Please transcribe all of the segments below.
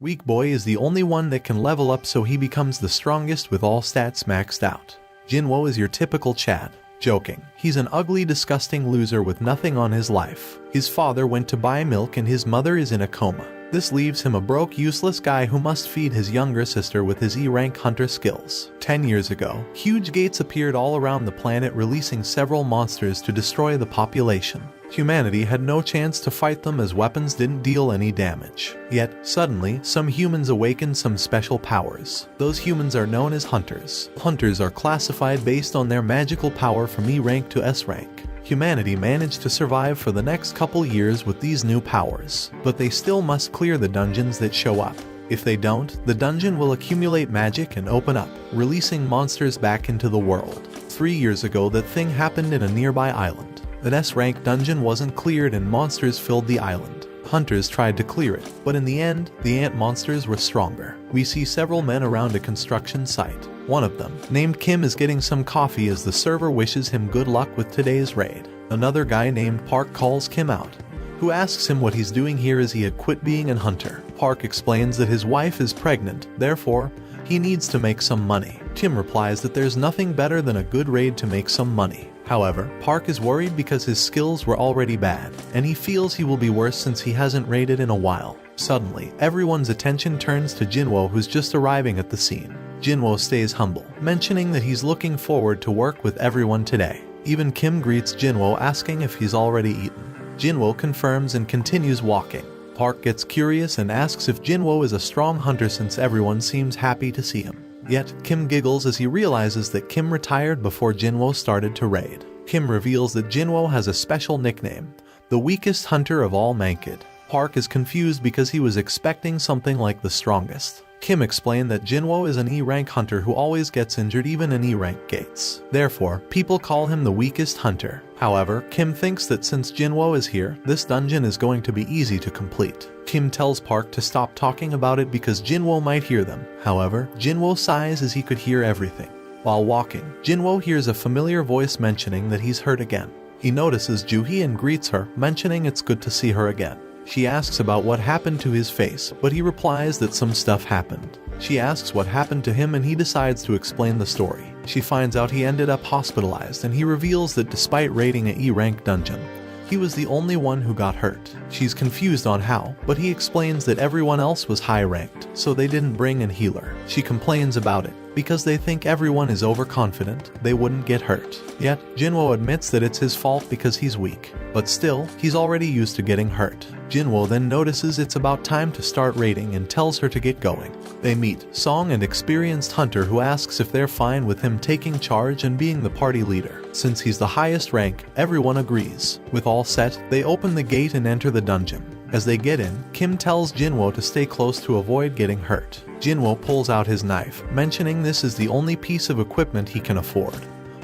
Weak Boy is the only one that can level up so he becomes the strongest with all stats maxed out. Jinwo is your typical Chad. Joking. He's an ugly, disgusting loser with nothing on his life. His father went to buy milk and his mother is in a coma. This leaves him a broke, useless guy who must feed his younger sister with his E-rank hunter skills. 10 years ago, huge gates appeared all around the planet, releasing several monsters to destroy the population. Humanity had no chance to fight them as weapons didn't deal any damage. Yet, suddenly, some humans awakened some special powers. Those humans are known as hunters. Hunters are classified based on their magical power from E rank to S rank. Humanity managed to survive for the next couple years with these new powers, but they still must clear the dungeons that show up. If they don't, the dungeon will accumulate magic and open up, releasing monsters back into the world. 3 years ago, that thing happened in a nearby island. An S-rank dungeon wasn't cleared and monsters filled the island. Hunters tried to clear it, but in the end, the ant monsters were stronger. We see several men around a construction site. One of them, named Kim, is getting some coffee as the server wishes him good luck with today's raid. Another guy named Park calls Kim out, who asks him what he's doing here as he had quit being a hunter. Park explains that his wife is pregnant, therefore, he needs to make some money. Kim replies that there's nothing better than a good raid to make some money. However, Park is worried because his skills were already bad, and he feels he will be worse since he hasn't raided in a while. Suddenly, everyone's attention turns to Jinwo, who's just arriving at the scene. Jinwo stays humble, mentioning that he's looking forward to work with everyone today. Even Kim greets Jinwo, asking if he's already eaten. Jinwo confirms and continues walking. Park gets curious and asks if Jinwo is a strong hunter since everyone seems happy to see him. Yet, Kim giggles as he realizes that Kim retired before Jinwo started to raid. Kim reveals that Jinwo has a special nickname, the weakest hunter of all Mankid. Park is confused because he was expecting something like the strongest. Kim explained that Jinwo is an E-rank hunter who always gets injured even in E-rank gates. Therefore, people call him the weakest hunter. However, Kim thinks that since Jinwo is here, this dungeon is going to be easy to complete. Kim tells Park to stop talking about it because Jinwo might hear them. However, Jinwo sighs as he could hear everything. While walking, Jinwo hears a familiar voice mentioning that he's hurt again. He notices Juhi and greets her, mentioning it's good to see her again. She asks about what happened to his face, but he replies that some stuff happened. She asks what happened to him and he decides to explain the story. She finds out he ended up hospitalized and he reveals that despite raiding an E-rank dungeon, he was the only one who got hurt. She's confused on how, but he explains that everyone else was high-ranked, so they didn't bring a healer. She complains about it. Because they think everyone is overconfident, they wouldn't get hurt. Yet, Jinwo admits that it's his fault because he's weak. But still, he's already used to getting hurt. Jinwo then notices it's about time to start raiding and tells her to get going. They meet Song, an experienced hunter who asks if they're fine with him taking charge and being the party leader. Since he's the highest rank, everyone agrees. With all set, they open the gate and enter the dungeon. As they get in, Kim tells Jinwo to stay close to avoid getting hurt. Jinwo pulls out his knife, mentioning this is the only piece of equipment he can afford.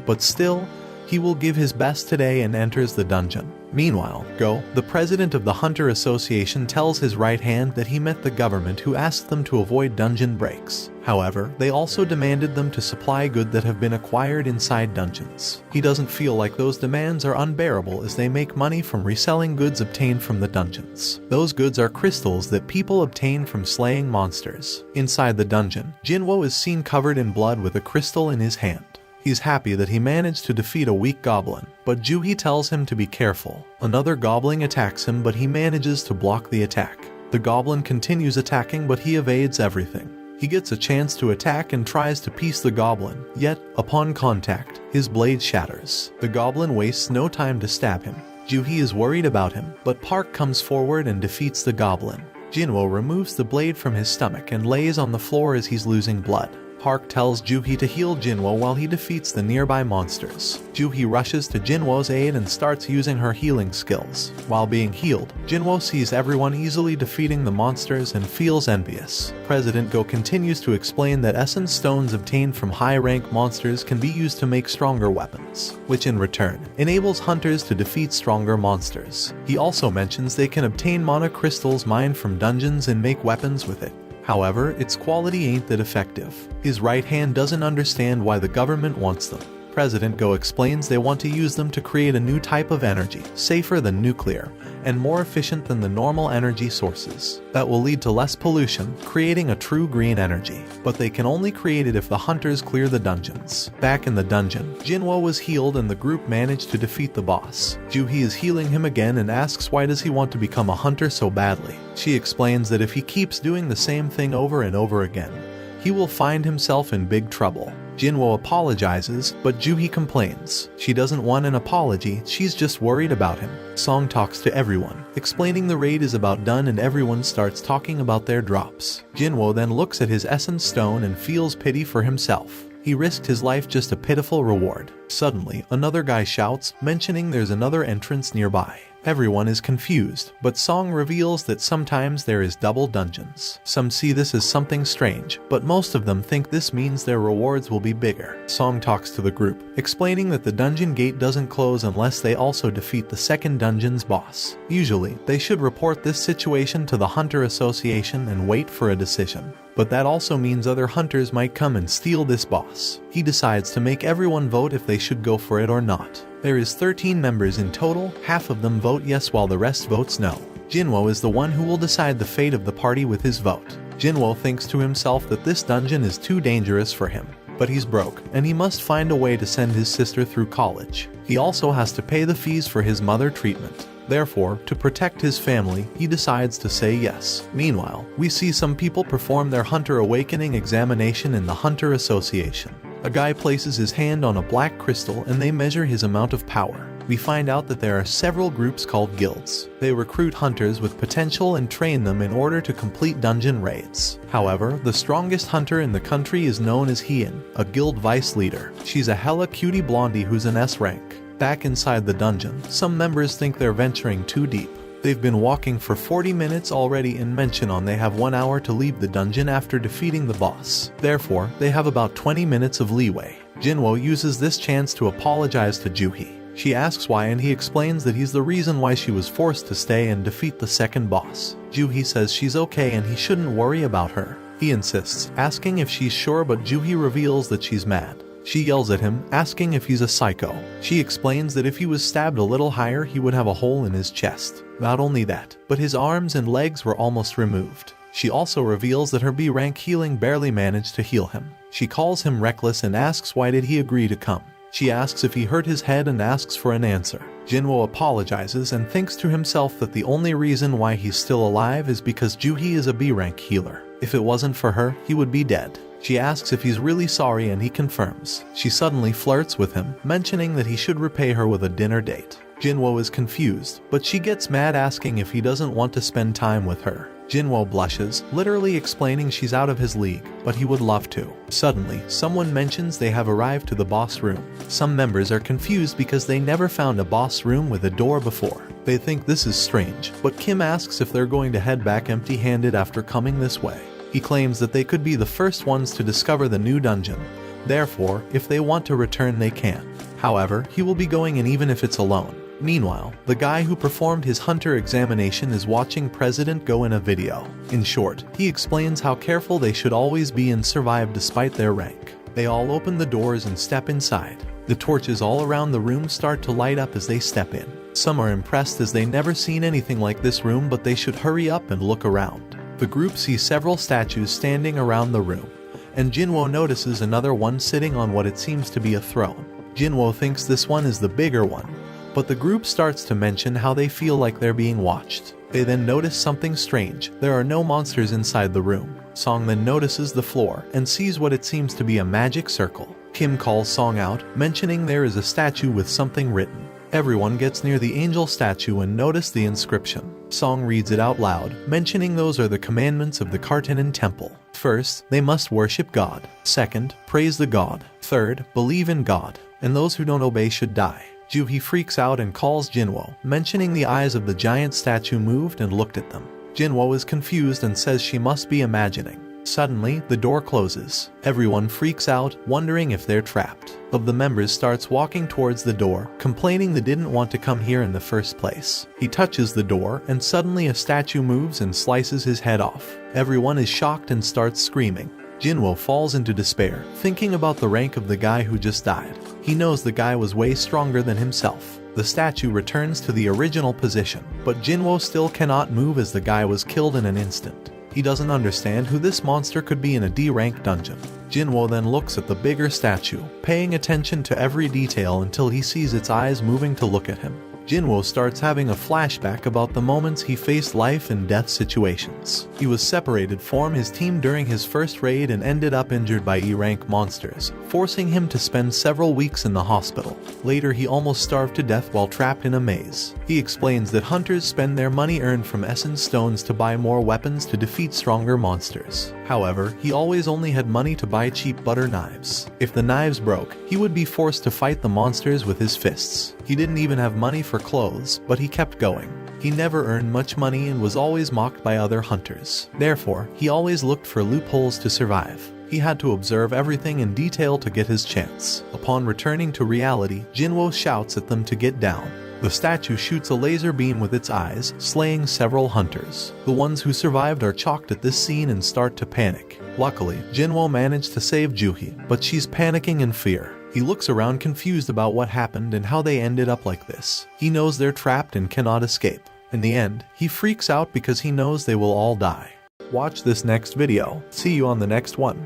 But still, he will give his best today and enters the dungeon. Meanwhile, Go, the president of the Hunter Association, tells his right hand that he met the government who asked them to avoid dungeon breaks. However, they also demanded them to supply goods that have been acquired inside dungeons. He doesn't feel like those demands are unbearable as they make money from reselling goods obtained from the dungeons. Those goods are crystals that people obtain from slaying monsters. Inside the dungeon, Jinwo is seen covered in blood with a crystal in his hand. He's happy that he managed to defeat a weak goblin, but Juhi tells him to be careful. Another goblin attacks him, but he manages to block the attack. The goblin continues attacking, but he evades everything. He gets a chance to attack and tries to piece the goblin, yet, upon contact, his blade shatters. The goblin wastes no time to stab him. Juhi is worried about him, but Park comes forward and defeats the goblin. Jinwo removes the blade from his stomach and lays on the floor as he's losing blood. Park tells Juhi to heal Jinwo while he defeats the nearby monsters. Juhi rushes to Jinwo's aid and starts using her healing skills. While being healed, Jinwo sees everyone easily defeating the monsters and feels envious. President Go continues to explain that essence stones obtained from high-rank monsters can be used to make stronger weapons, which in return enables hunters to defeat stronger monsters. He also mentions they can obtain mana crystals mined from dungeons and make weapons with it. However, its quality ain't that effective. His right hand doesn't understand why the government wants them. President Go explains they want to use them to create a new type of energy, safer than nuclear, and more efficient than the normal energy sources, that will lead to less pollution, creating a true green energy. But they can only create it if the hunters clear the dungeons. Back in the dungeon, Jinwo was healed and the group managed to defeat the boss. Juhi is healing him again and asks why does he want to become a hunter so badly. She explains that if he keeps doing the same thing over and over again, he will find himself in big trouble. Jinwo apologizes, but Juhi complains. She doesn't want an apology, she's just worried about him. Song talks to everyone, explaining the raid is about done and everyone starts talking about their drops. Jinwo then looks at his essence stone and feels pity for himself. He risked his life just a pitiful reward. Suddenly, another guy shouts, mentioning there's another entrance nearby. Everyone is confused, but Song reveals that sometimes there is double dungeons. Some see this as something strange, but most of them think this means their rewards will be bigger. Song talks to the group, explaining that the dungeon gate doesn't close unless they also defeat the second dungeon's boss. Usually, they should report this situation to the Hunter Association and wait for a decision. But that also means other hunters might come and steal this boss. He decides to make everyone vote if they should go for it or not. There is 13 members in total, half of them vote yes while the rest votes no. Jinwo is the one who will decide the fate of the party with his vote. Jinwo thinks to himself that this dungeon is too dangerous for him. But he's broke, and he must find a way to send his sister through college. He also has to pay the fees for his mother treatment. Therefore, to protect his family, he decides to say yes. Meanwhile, we see some people perform their Hunter Awakening examination in the Hunter Association. A guy places his hand on a black crystal and they measure his amount of power. We find out that there are several groups called guilds. They recruit hunters with potential and train them in order to complete dungeon raids. However, the strongest hunter in the country is known as Hien, a guild vice leader. She's a hella cutie blondie who's an S rank. Back inside the dungeon, some members think they're venturing too deep. They've been walking for 40 minutes already and mention on they have 1 hour to leave the dungeon after defeating the boss. Therefore, they have about 20 minutes of leeway. Jinwo uses this chance to apologize to Juhi. She asks why and he explains that he's the reason why she was forced to stay and defeat the second boss. Juhi says she's okay and he shouldn't worry about her. He insists, asking if she's sure, but Juhi reveals that she's mad. She yells at him, asking if he's a psycho. She explains that if he was stabbed a little higher, he would have a hole in his chest. Not only that, but his arms and legs were almost removed. She also reveals that her B rank healing barely managed to heal him. She calls him reckless and asks why did he agree to come. She asks if he hurt his head and asks for an answer. Jinwo apologizes and thinks to himself that the only reason why he's still alive is because Juhi is a B rank healer. If it wasn't for her, he would be dead. She asks if he's really sorry and he confirms. She suddenly flirts with him, mentioning that he should repay her with a dinner date. Jinwo is confused, but she gets mad asking if he doesn't want to spend time with her. Jinwo blushes, literally explaining she's out of his league, but he would love to. Suddenly, someone mentions they have arrived to the boss room. Some members are confused because they never found a boss room with a door before. They think this is strange, but Kim asks if they're going to head back empty-handed after coming this way. He claims that they could be the first ones to discover the new dungeon. Therefore, if they want to return they can. However, he will be going in even if it's alone. Meanwhile, the guy who performed his hunter examination is watching President Go in a video. In short, he explains how careful they should always be and survive despite their rank. They all open the doors and step inside. The torches all around the room start to light up as they step in. Some are impressed as they never seen anything like this room, but they should hurry up and look around. The group sees several statues standing around the room, and Jinwo notices another one sitting on what it seems to be a throne. Jinwo thinks this one is the bigger one, but the group starts to mention how they feel like they're being watched. They then notice something strange. There are no monsters inside the room. Song then notices the floor and sees what it seems to be a magic circle. Kim calls Song out, mentioning there is a statue with something written. Everyone gets near the angel statue and notice the inscription. Song reads it out loud, mentioning those are the commandments of the Kartanen Temple. First, they must worship God. Second, praise the God. Third, believe in God, and those who don't obey should die. Juhi freaks out and calls Jinwo, mentioning the eyes of the giant statue moved and looked at them. Jinwo is confused and says she must be imagining. Suddenly, the door closes. Everyone freaks out, wondering if they're trapped. Of the members starts walking towards the door, complaining they didn't want to come here in the first place. He touches the door, and suddenly a statue moves and slices his head off. Everyone is shocked and starts screaming. Jinwo falls into despair, thinking about the rank of the guy who just died. He knows the guy was way stronger than himself. The statue returns to the original position, but Jinwoo still cannot move as the guy was killed in an instant. He doesn't understand who this monster could be in a D-rank dungeon. Jinwoo then looks at the bigger statue, paying attention to every detail until he sees its eyes moving to look at him. Jinwoo starts having a flashback about the moments he faced life and death situations. He was separated from his team during his first raid and ended up injured by E-rank monsters, forcing him to spend several weeks in the hospital. Later, he almost starved to death while trapped in a maze. He explains that hunters spend their money earned from essence stones to buy more weapons to defeat stronger monsters. However, he always only had money to buy cheap butter knives. If the knives broke, he would be forced to fight the monsters with his fists. He didn't even have money for clothes, but he kept going. He never earned much money and was always mocked by other hunters. Therefore, he always looked for loopholes to survive. He had to observe everything in detail to get his chance. Upon returning to reality, Jinwoo shouts at them to get down. The statue shoots a laser beam with its eyes, slaying several hunters. The ones who survived are shocked at this scene and start to panic. Luckily, Jinwoo managed to save Juhi, but she's panicking in fear. He looks around confused about what happened and how they ended up like this. He knows they're trapped and cannot escape. In the end, he freaks out because he knows they will all die. Watch this next video. See you on the next one.